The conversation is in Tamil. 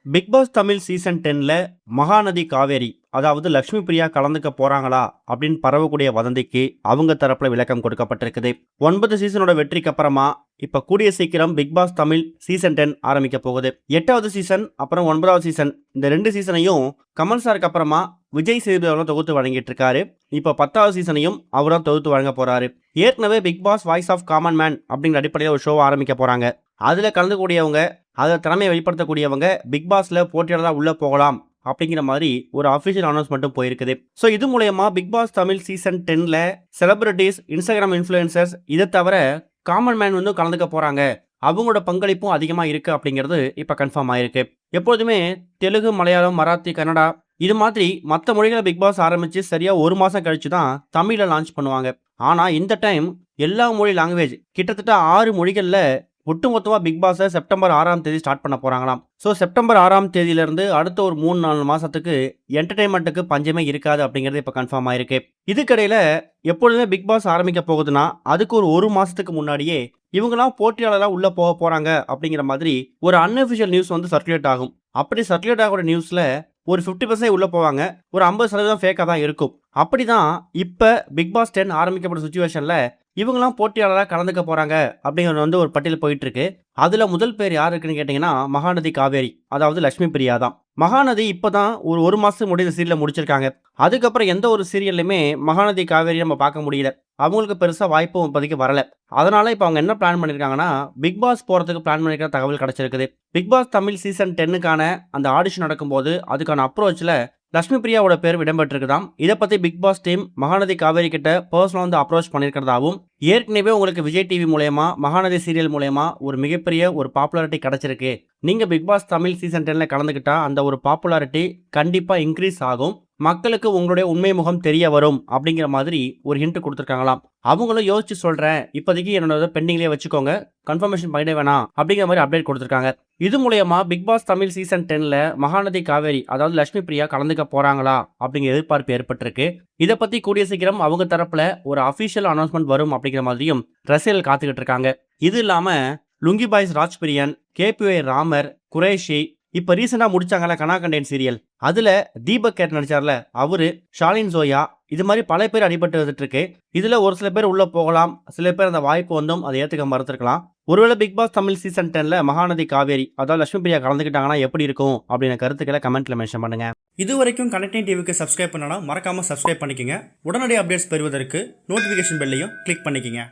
பிக் பாஸ் தமிழ் சீசன் 10ல மகாநதி காவேரி அதாவது லக்ஷ்மி பிரியா கலந்துக்க போறாங்களா அப்படின்னு பரவக்கூடிய வதந்திக்கு அவங்க தரப்புல விளக்கம் கொடுக்கப்பட்டிருக்குது. 9 சீசனோட வெற்றிக்கு அப்புறமா இப்ப கூடிய சீக்கிரம் பிக் பாஸ் தமிழ் சீசன் 10 ஆரம்பிக்க போகுது. 8வது சீசன் அப்புறம் 9வது சீசன் இந்த 2 சீசனையும் கமல் சாருக்கு அப்புறமா விஜய் சேதுபதி தொகுத்து வழங்கிட்டு இருக்காரு. இப்ப 10வது சீசனையும் அவர் தான் தொகுத்து வழங்க போறாரு. ஏற்கனவே Bigg Boss voice of common man அப்படிங்கிற அடிப்படையில் ஒரு ஷோ ஆரம்பிக்க போறாங்க. அதுல கலந்துக்கூடியவங்க அதை திறமையை வெளிப்படுத்தக்கூடியவங்க பிக் பாஸ்ல போட்டியாளராக உள்ள போகலாம் அப்படிங்கிற மாதிரி ஒரு அஃபிஷியல் அனௌன்ஸ்மெண்ட்டும் போயிருக்குது. ஸோ இது மூலயமா பிக் பாஸ் தமிழ் சீசன் 10ல செலிபிரிட்டிஸ், இன்ஸ்டாகிராம் இன்ஃப்ளூயன்சர்ஸ் இதை தவிர காமன் மேன் வந்து கலந்துக்க போறாங்க. அவங்களோட பங்களிப்பும் அதிகமாக இருக்கு அப்படிங்கிறது இப்போ கன்ஃபார்ம் ஆயிருக்கு. எப்போதுமே தெலுங்கு, மலையாளம், மராத்தி, கன்னடா இது மாதிரி மற்ற மொழிகளை பிக் பாஸ் ஆரம்பிச்சு சரியா ஒரு மாசம் கழிச்சு தான் தமிழில் லான்ச் பண்ணுவாங்க. ஆனா இந்த டைம் எல்லா மொழி லாங்குவேஜ் கிட்டத்தட்ட 6 மொழிகளில் ஒட்டுமொத்தமாக பிக் பாஸை செப்டம்பர் 6ஆம் தேதி ஸ்டார்ட் பண்ண போகிறாங்களாம். ஸோ செப்டம்பர் 6ஆம் தேதியிலேருந்து அடுத்த ஒரு 3-4 மாதத்துக்கு என்டர்டைன்மெண்ட்டுக்கு பஞ்சமே இருக்காது அப்படிங்கிறது இப்போ கன்ஃபார்ம் ஆயிருக்கு. இதுக்கிடையில் எப்பொழுதுமே பிக் பாஸ் ஆரம்பிக்க போகுதுன்னா அதுக்கு ஒரு மாதத்துக்கு முன்னாடியே இவங்களாம் போட்டியாளராக உள்ளே போக போகிறாங்க அப்படிங்கிற மாதிரி ஒரு அன்அஃபிஷியல் நியூஸ் வந்து சர்க்குலேட் ஆகும். அப்படி சர்க்குலேட் ஆகிற நியூஸில் ஒரு 50% உள்ளே போவாங்க, ஒரு 50% ஃபேக்காக தான் இருக்கும். அப்படி தான் இப்போ பிக் பாஸ் 10 ஆரம்பிக்கப்பட்ட சுச்சுவேஷனில் இவங்களாம் போட்டியாளராக கலந்துக்க போகிறாங்க அப்படிங்கிறது வந்து ஒரு பட்டியல் போயிட்டு இருக்கு. அதில் முதல் பேர் யார் இருக்குன்னு கேட்டிங்கன்னா மகாநதி காவேரி, அதாவது லக்ஷ்மி பிரியா தான். மகாநதி இப்போ தான் ஒரு மாதத்துக்கு முடிந்த சீரியலை முடிச்சிருக்காங்க. அதுக்கப்புறம் எந்த ஒரு சீரியல்லையுமே மகாநதி காவேரி நம்ம பார்க்க முடியல. அவங்களுக்கு பெருசாக வாய்ப்பும் இப்போதைக்கு வரல. அதனால இப்போ அவங்க என்ன பிளான் பண்ணியிருக்காங்கன்னா பிக் பாஸ் போகிறதுக்கு பிளான் பண்ணியிருக்கிற தகவல் கிடச்சிருக்குது. பிக் பாஸ் தமிழ் சீசன் 10க்கான அந்த ஆடிஷன் நடக்கும்போது அதுக்கான அப்ரோச்சில் லக்ஷ்மி பிரியாவோட பேர் இடம்பெற்றிருக்குதாம். இதை பற்றி Bigg Boss team Mahanadi Kaveri கிட்ட பர்சனலாக வந்து அப்ரோச் பண்ணியிருக்கிறதாவும், ஏற்கனவே உங்களுக்கு விஜய் டிவி மூலயமா மகாநதி சீரியல் மூலயமா ஒரு மிகப்பெரிய ஒரு பாப்புலாரிட்டி கிடைச்சிருக்கு. நீங்கள் பிக் பாஸ் தமிழ் சீசன் 10ல கலந்துக்கிட்டா அந்த ஒரு பாப்புலாரிட்டி கண்டிப்பாக இன்க்ரீஸ் ஆகும், மக்களுக்கு உங்களுடைய உண்மை முகம் தெரிய வரும் அப்படிங்கிற மாதிரி ஒரு ஹிண்ட் கொடுத்துருக்காங்களாம். அவங்களும் யோசிச்சு சொல்கிறேன், இப்போதைக்கு என்னோட பெண்டிங்லேயே வச்சுக்கோங்க, கன்ஃபர்மேஷன் பண்ணிட வேணாம் அப்படிங்கிற மாதிரி அப்டேட் கொடுத்துருக்காங்க. இது மூலயமா பிக் பாஸ் தமிழ் சீசன் 10ல மகாநதி காவேரி அதாவது லக்ஷ்மி பிரியா கலந்துக்க போறாங்களா அப்படிங்கிற எதிர்பார்ப்பு ஏற்பட்டிருக்கு. இதை பத்தி கூடிய சீக்கிரம் அவங்க தரப்புல ஒரு அபிஷியல் அனௌன்ஸ்மெண்ட் வரும் அப்படிங்கிற மாதிரியும் ரசிகர்கள் காத்துக்கிட்டு இருக்காங்க. இது இல்லாம லுங்கி பாய்ஸ் ராஜ்பிரியன், KPY ராமர், குரேஷி, இப்போ ரீசெண்டாக முடிச்சாங்கல்ல கனாகண்டேன் சீரியல், அதில் தீபக் கேட் நடிச்சார்ல அவரு, ஷாலின் ஜோயா, இது மாதிரி பல பேர் அடிபட்டு வந்துட்டு இருக்கு. இதில் ஒரு சில பேர் உள்ளே போகலாம், சில பேர் அந்த வாய்ப்பு வந்தும் அதை ஏற்றுக்க மறுத்துருக்கலாம். ஒருவேளை பிக் பாஸ் தமிழ் சீசன் 10ல மகாநதி காவேரி அதாவது லட்சுமி பிரியா கலந்துக்கிட்டாங்கன்னா எப்படி இருக்கும் அப்படின்னு கருத்துக்களை கமெண்ட்ல மென்ஷன் பண்ணுங்க. இது வரைக்கும் கனெக்டிங் டிவிக்கு சப்ஸ்கிரைப் பண்ணனா மறக்காம சப்ஸ்கிரைப் பண்ணிக்கங்க. உடனடி அப்டேட்ஸ் பெறுவதற்கு நோட்டிஃபிகேஷன் பெல்லையும் கிளிக் பண்ணிக்கங்க.